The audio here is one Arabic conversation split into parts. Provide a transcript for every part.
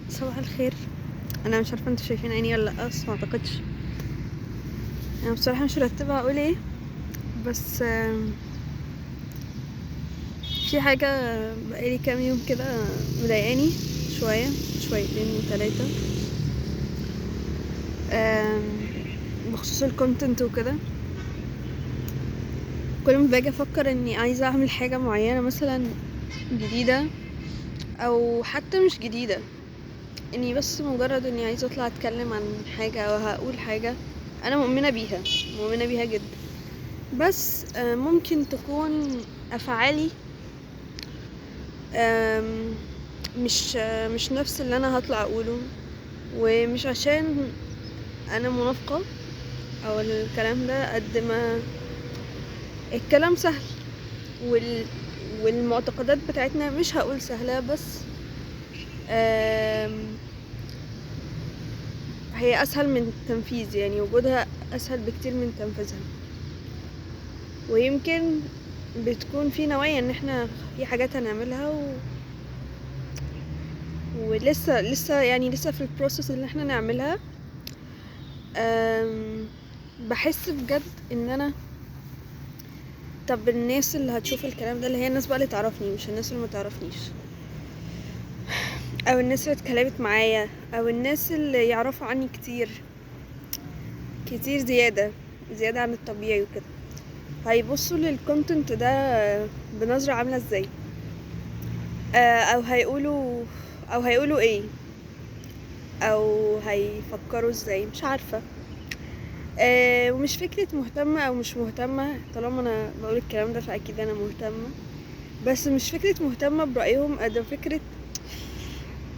صباح الخير. انا مش عارفه انتوا شايفين عيني ولا لا، بس ما اعتقدش. انا بصراحه مش مرتبه اقول ايه، بس في حاجه بقالي كام يوم كده مضايقاني شويتين وثلاثه، بخصوص الكونتنت وكده. كل ما باجي افكر اني عايزه اعمل حاجه معينه مثلا جديده، او حتى مش جديده، اني بس مجرد اني عايزه اطلع اتكلم عن حاجه او هقول حاجه انا مؤمنه بيها جدا، بس ممكن تكون افعالي مش نفس اللي انا هطلع اقوله، ومش عشان انا منافقه او الكلام ده، قد ما الكلام سهل والمعتقدات بتاعتنا مش هقول سهله، بس هي اسهل من التنفيذ، يعني وجودها اسهل بكتير من تنفيذها. ويمكن بتكون في نوايا ان احنا في حاجات هنعملها ولسه يعني لسه في البروسيس اللي احنا نعملها. بحس بجد ان انا، طب الناس اللي هتشوف الكلام ده اللي هي الناس بقى اللي تعرفني، مش الناس اللي ما تعرفنيش، او الناس اللي اتكلمت معايا، او الناس اللي يعرفوا عني كتير زيادة عن الطبيعي وكده، هيبصوا للكونتنت ده بنظرة عاملة ازاي؟ او هيقولوا ايه، او هيفكروا ازاي؟ مش عارفة. ومش فكرة مهتمة او مش مهتمة، طالما انا بقول الكلام ده فاكيد انا مهتمة، بس مش فكرة مهتمة برأيهم قد فكرة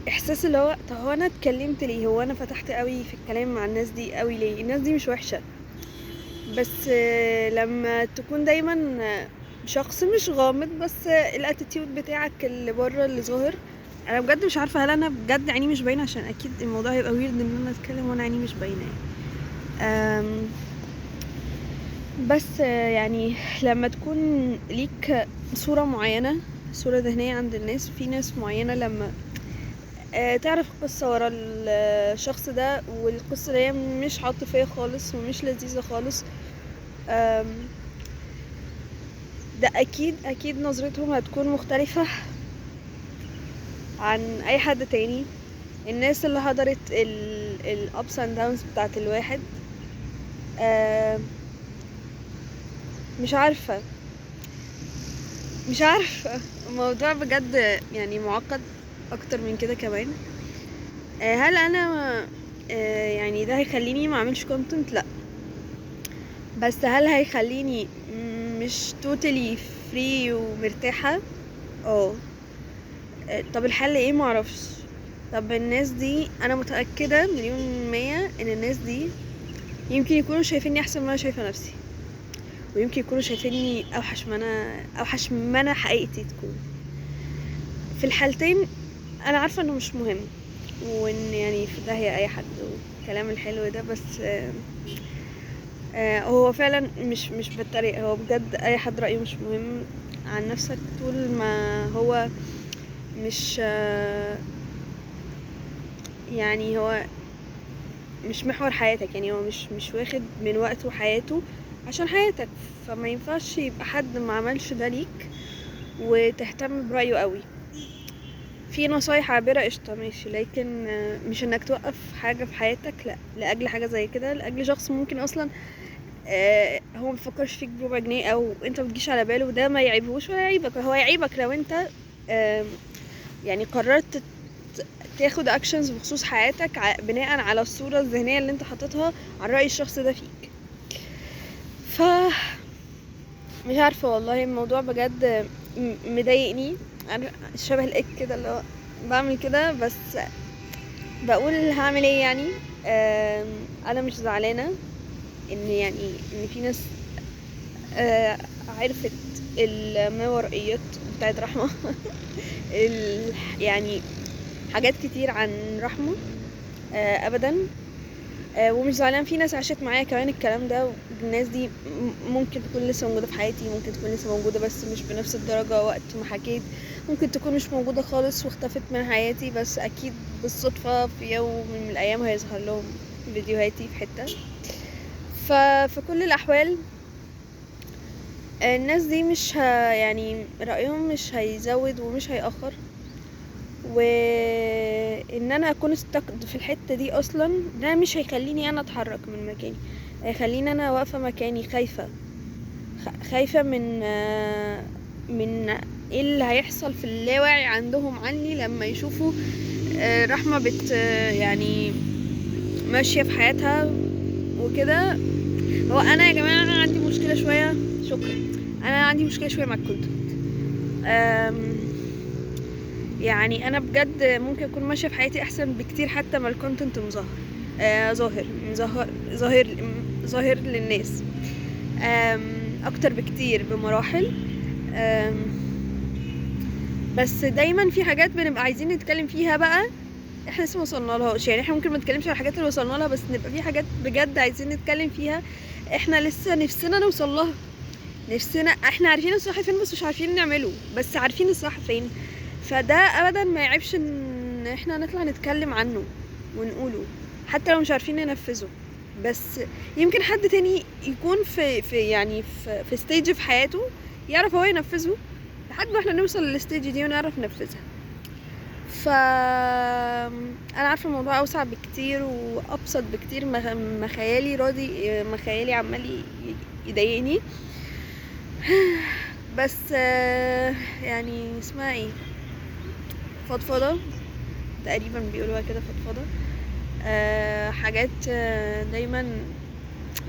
احساس اللي هو طب هو انا اتكلمت ليه، هو انا فتحت قوي في الكلام مع الناس دي قوي ليه؟ الناس دي مش وحشة، بس لما تكون دايما شخص مش غامض، بس الاتيتيود بتاعك اللي بره اللي ظاهر. انا بجد مش عارفة هل انا بجد عيني مش باينة، عشان اكيد الموضوع هيبقى ويرد ان انا اتكلم وانا عيني مش باينة يعني. بس يعني لما تكون ليك صورة معينة، صورة ذهنية عند الناس، في ناس معينة لما تعرف قصة ورا الشخص ده، والقصة اللي هي مش عاطفية خالص ومش لذيذة خالص، ده أكيد نظرتهم هتكون مختلفة عن أي حد تاني. الناس اللي حضرت ال ups and downs بتاعت الواحد، مش عارفة الموضوع بجد يعني معقد اكتر من كده كمان. هل انا يعني ده هيخليني ما اعملش كونتنت؟ لا، بس هل هيخليني مش توتالي فري ومرتاحة؟ اه. طب الحل ايه؟ معرفش. طب الناس دي انا متأكدة 1,000,000% ان الناس دي يمكن يكونوا شايفيني احسن ما انا شايفة نفسي، ويمكن يكونوا شايفيني اوحش ما انا حقيقتي تكون. في الحالتين انا عارفة انه مش مهم، وان يعني في داهية اي حد والكلام الحلو ده، بس هو فعلا مش بتريق، هو بجد اي حد رأيه مش مهم عن نفسك طول ما هو مش يعني هو مش محور حياتك، يعني هو مش واخد من وقته وحياته عشان حياتك، فما ينفعش يبقى حد ما عملش ده ليك وتهتم برأيه قوي. في نصايح عابرة قشطة ماشي، لكن مش انك توقف حاجة في حياتك لا لأجل حاجة زي كده، لأجل شخص ممكن اصلا هو مفكرش فيك بربع جنيه، او انت متجيش على باله. ده ما يعيبهوش ولا يعيبك، هو يعيبك لو انت يعني قررت تاخد اكشنز بخصوص حياتك بناء على الصورة الذهنية اللي انت حاططها عن رأي الشخص ده فيك. ف مش عارفة والله، الموضوع بجد مضايقني. انا شبه الايك كده اللي هو بعمل كده، بس بقول هعمل ايه يعني. انا مش زعلانة ان في ناس عرفت الماورائيات بتاعت رحمة يعني حاجات كتير عن رحمة. ابدا ومش زعلان، في ناس عاشت معايا كمان الكلام ده، الناس دي ممكن تكون لسه موجودة في حياتي، ممكن تكون لسه موجودة بس مش بنفس الدرجة وقت ما حكيت، ممكن تكون مش موجودة خالص واختفت من حياتي، بس اكيد بالصدفة في يوم من الايام هيظهر لهم فيديوهاتي في حتة. ففي كل الاحوال الناس دي مش يعني رأيهم مش هيزود ومش هيأخر، وان انا اكون استقد في الحتة دي اصلا ده مش هيخليني انا اتحرك من مكاني، هيخليني انا واقفة مكاني خايفة، خايفة من ايه اللي هيحصل في اللاواعي عندهم عني لما يشوفوا رحمة يعني ماشية في حياتها وكده. هو انا يا جماعة انا عندي مشكلة شوية، شكرا، انا عندي مشكلة شوية مع الكونتنت. يعني انا بجد ممكن اكون ماشيه في حياتي احسن بكتير حتى ما الكونتنت مظهر ظاهر للناس اكتر بكتير بمراحل. بس دايما في حاجات بنبقى عايزين نتكلم فيها بقى احنا لسه وصلنا لهاش، يعني احنا ممكن ما نتكلمش على الحاجات اللي وصلنا لها، بس نبقى في حاجات بجد عايزين نتكلم فيها احنا لسه نفسنا نوصل لها، نفسنا احنا عارفين الصح فين بس مش عارفين نعمله، بس عارفين الصح فين. فده ابدا ما يعيبش ان احنا نطلع نتكلم عنه ونقوله حتى لو مش عارفين ننفذه، بس يمكن حد تاني يكون في ستيج في حياته يعرف هو ينفذه لحد ما احنا نوصل للستيج دي ونعرف ننفذها. انا عارفه الموضوع اوسع بكتير وابسط بكتير ما خيالي عمال يضايقني. بس يعني اسمها ايه، فضفضة تقريبا بيقولوها كده، فضفضة. حاجات دايما،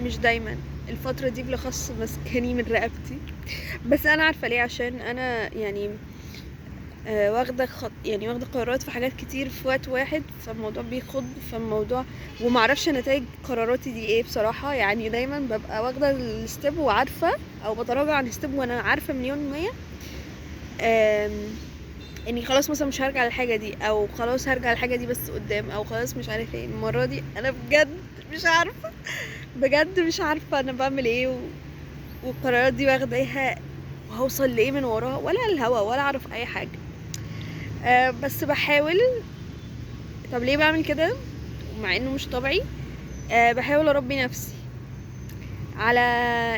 مش دايما، الفترة دي بالاخص مسكاني من رقبتي، بس انا عارفة ليه، عشان انا يعني واخدة واخدة قرارات في حاجات كتير في وقت واحد، فالموضوع بيخض، فالموضوع ومعرفش نتائج قراراتي دي ايه بصراحة، يعني دايما ببقى واخدة الستيب وعارفة، او بتراجع عن الستيب وانا عارفة 100%، اني خلاص مثلا مش هرجع للحاجة دي، او خلاص هرجع للحاجة دي بس قدام، او خلاص مش عارف ايه. المرة دي انا بجد مش عارفة، بجد مش عارفة انا بعمل ايه والقرارات دي واخداها وهوصل لايه من وراها، ولا الهوا ولا اعرف اي حاجة. بس بحاول. طب ليه بعمل كده مع انه مش طبيعي؟ بحاول اربي نفسي على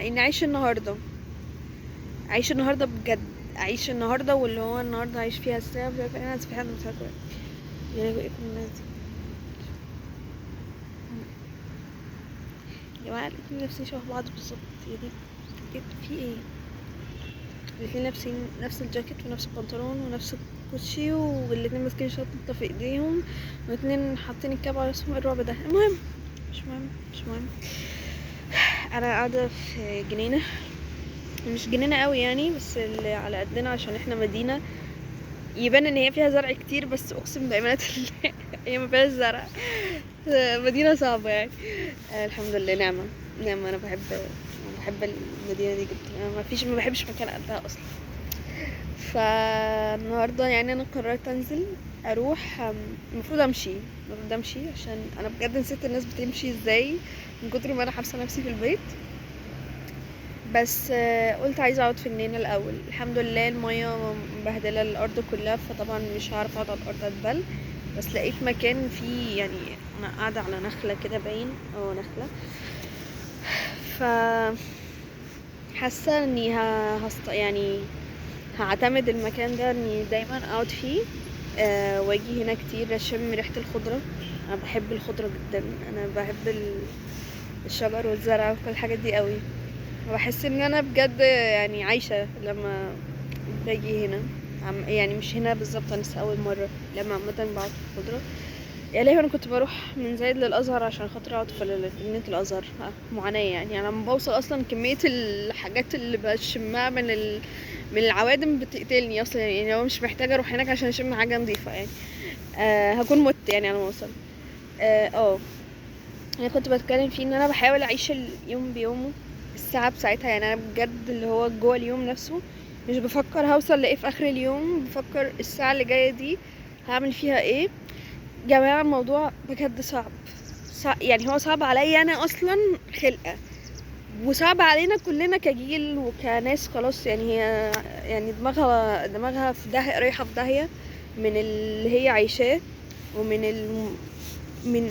ان اعيش النهارده، اعيش النهارده بجد، اعيش النهارده، واللي هو النهارده اعيش فيها الساعه مش عارفه انا في حد مش عارفه يعني ايه كل الناس دي يا جماعه، الاتنين لابسين شبه بعض بالظبط، يا دي جد في ايه؟ الاتنين لابسين نفس الجاكيت ونفس البنطلون ونفس الكوتشي، والاتنين ماسكين شنطه في ايديهم، والاتنين حاطين الكاب على راسهم. الرعب ده المهم مش مهم. انا قاعده في جنينه، مش جنينه قوي يعني، بس اللي على قدنا عشان احنا مدينه يبان ان هي فيها زرع كتير، بس اقسم بامانه الله هي ما فيهاش زرع، مدينه صعبه يعني. الحمد لله، نعمه. انا بحب المدينه دي جدا، ما بحبش مكان قدها اصلا. فالنهارده يعني انا قررت انزل اروح، المفروض امشي عشان انا بجد نسيت الناس بتمشي ازاي من كتر ما انا حابسه نفسي في البيت. بس قلت عايزه اقعد في النينه الاول. الحمد لله الميه مبهدله الارض كلها، فطبعا مش هعرف اقعد على الارض اتبل، بس لقيت مكان فيه يعني انا قاعده على نخله كده، باين نخله. ف حاسه اني يعني هعتمد المكان ده اني دايما اقعد فيه، واجي هنا كتير اشم ريحه الخضره. انا بحب الخضره جدا، انا بحب الشجر والزرع وكل الحاجات دي قوي، وبحس ان انا بجد يعني عايشه لما باجي هنا. يعني مش هنا بالظبط، انا لسه اول مره لما عامه بقعد في الخضره. يعني انا كنت بروح من زايد للازهر عشان خاطر اقعد في جنينه الازهر، معاناه يعني. انا لما بوصل اصلا كميه الحاجات اللي بشمها من العوادم بتقتلني اصلا، يعني لو مش محتاجه اروح هناك عشان اشم حاجه نظيفه يعني. هكون مت يعني على ما اوصل. انا كنت بتكلم فيه ان انا بحاول اعيش اليوم بيومه، الساعه بساعتها، يعني انا بجد اللي هو جوه اليوم نفسه، مش بفكر هوصل لايه في اخر اليوم، بفكر الساعه اللي جايه دي هعمل فيها ايه. جماعه الموضوع بجد يعني هو صعب عليا انا اصلا خلقة، وصعب علينا كلنا كجيل وكناس خلاص. يعني هي يعني دماغها في داهية، رايحة في داهية من اللي هي عايشاه، ومن من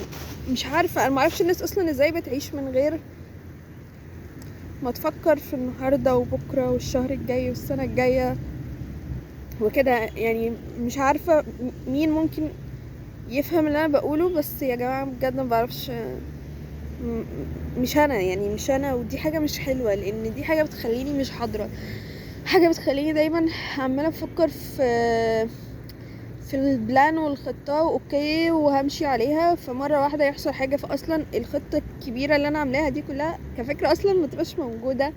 مش عارفة، انا معرفش الناس اصلا ازاي بتعيش من غير ما تفكر في النهاردة وبكرة والشهر الجاي والسنة الجاية وكده. يعني مش عارفة مين ممكن يفهم اللي انا بقوله، بس يا جماعة بجد ما بعرفش. مش انا، يعني مش انا، ودي حاجة مش حلوة، لان دي حاجة بتخليني مش حاضرة، حاجة بتخليني دايما عمالة بفكر في البلان والخطة، واوكي وهمشي عليها، فمرة واحدة يحصل حاجة، فاصلا الخطة الكبيرة اللي انا عاملاها دي كلها كفكرة اصلا ما تبقاش موجودة،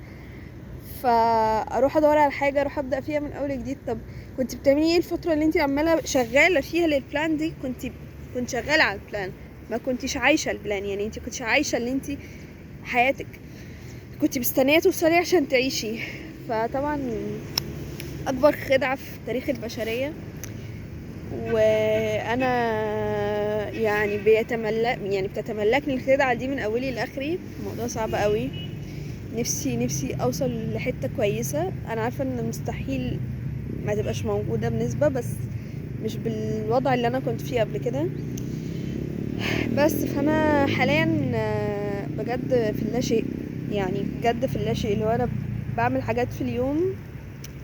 فاروح ادور على حاجة اروح ابدأ فيها من اول جديد. طب كنت بتعملي ايه الفترة اللي انت عمالة شغالة فيها للبلان دي؟ كنت شغالة على البلان، ما كنتش عايشة البلان. يعني انت كنتش عايشة اللي انت حياتك، كنت مستنية توصلي عشان تعيشي. فطبعا اكبر خدعة في تاريخ البشرية، وانا يعني بتتملكني الخدعة دي من اولي لاخري. الموضوع صعب قوي، نفسي اوصل لحتة كويسة. انا عارفة ان مستحيل ما تبقاش موجودة بنسبة، بس مش بالوضع اللي انا كنت فيه قبل كده. بس فانا حاليا بجد في اللاشيء، يعني بجد في اللاشيء، اللي هو انا بعمل حاجات في اليوم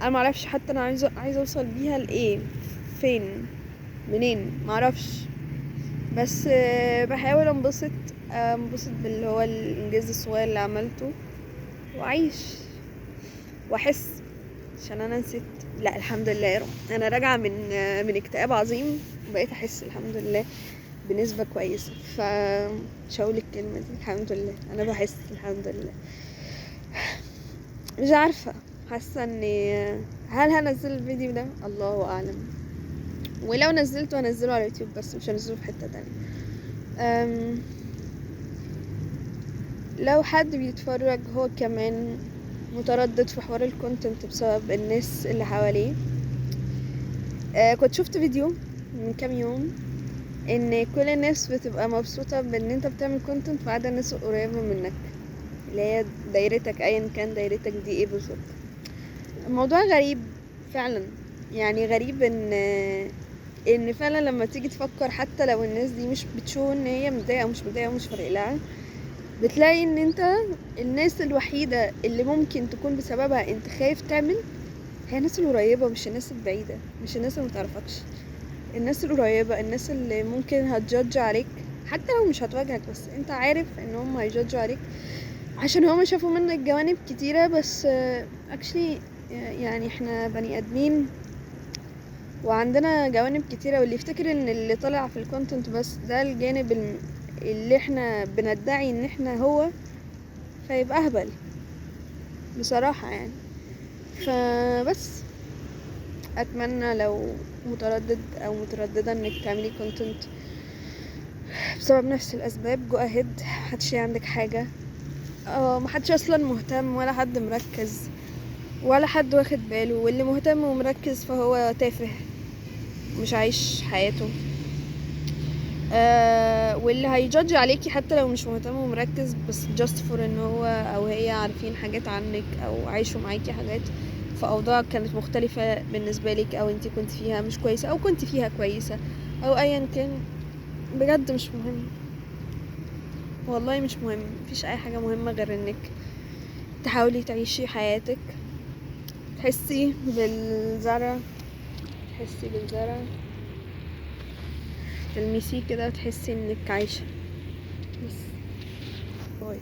انا معرفش حتى انا عايزه اوصل بيها لايه، فين، منين، معرفش. بس بحاول انبسط باللي هو الانجاز الصغير اللي عملته، واعيش واحس. عشان انا نسيت، لا الحمد لله يا رب، انا راجعه من اكتئاب عظيم، وبقيت احس الحمد لله بنسبه كويسه. مش هقول الكلمه دي الحمد لله، انا بحس الحمد لله. مش عارفه، حاسه اني هل هنزل الفيديو ده؟ الله اعلم. ولو نزلته هنزله على اليوتيوب، بس مش هنزله في حته تانية. لو حد بيتفرج هو كمان متردد في حوار الكونتنت بسبب الناس اللي حواليه، كنت شفت فيديو من كام يوم ان كل الناس بتبقى مبسوطة بان انت بتعمل كونتنت ما عدا الناس القريبة منك، اللي هي دايرتك، ايا كان دايرتك دي ايه بالظبط. الموضوع غريب فعلا، يعني غريب ان فعلا لما تيجي تفكر، حتى لو الناس دي مش بتشوف ان هي متضايقة ومش متضايقة ومش فارق لها، بتلاقي ان انت الناس الوحيدة اللي ممكن تكون بسببها انت خايف تعمل هي الناس القريبة، مش الناس البعيدة، مش الناس اللي متعرفكش. الناس القريبة، الناس اللي ممكن هتجادج عليك حتى لو مش هتواجهك، بس انت عارف ان هم هيجادجوا عليك عشان هم شافوا منك جوانب كتيرة. بس actually يعني احنا بني ادمين وعندنا جوانب كتيرة، واللي يفتكر ان اللي طلع في الكونتنت بس ده الجانب اللي احنا بندعي ان احنا هو، فيبقى اهبل بصراحة يعني. فبس اتمنى لو متردد او مترددة انك تعملي كونتنت بسبب نفس الاسباب، جو اهيد، محدش عندك حاجة، محدش اصلا مهتم ولا حد مركز ولا حد واخد باله، واللي مهتم ومركز فهو تافه مش عايش حياته. واللي هيجادج عليكي حتى لو مش مهتم ومركز، بس just for ان هو او هي عارفين حاجات عنك او عايشوا معاكي حاجات في اوضاع كانت مختلفة بالنسبة لك، او انتي كنت فيها مش كويسة او كنت فيها كويسة، او ايا كان، بجد مش مهم، والله مش مهم. مفيش اي حاجة مهمة غير انك تحاولي تعيشي حياتك، تحسي بالزرع، تلمسيه كده، تحسي انك عايشة. بس باي.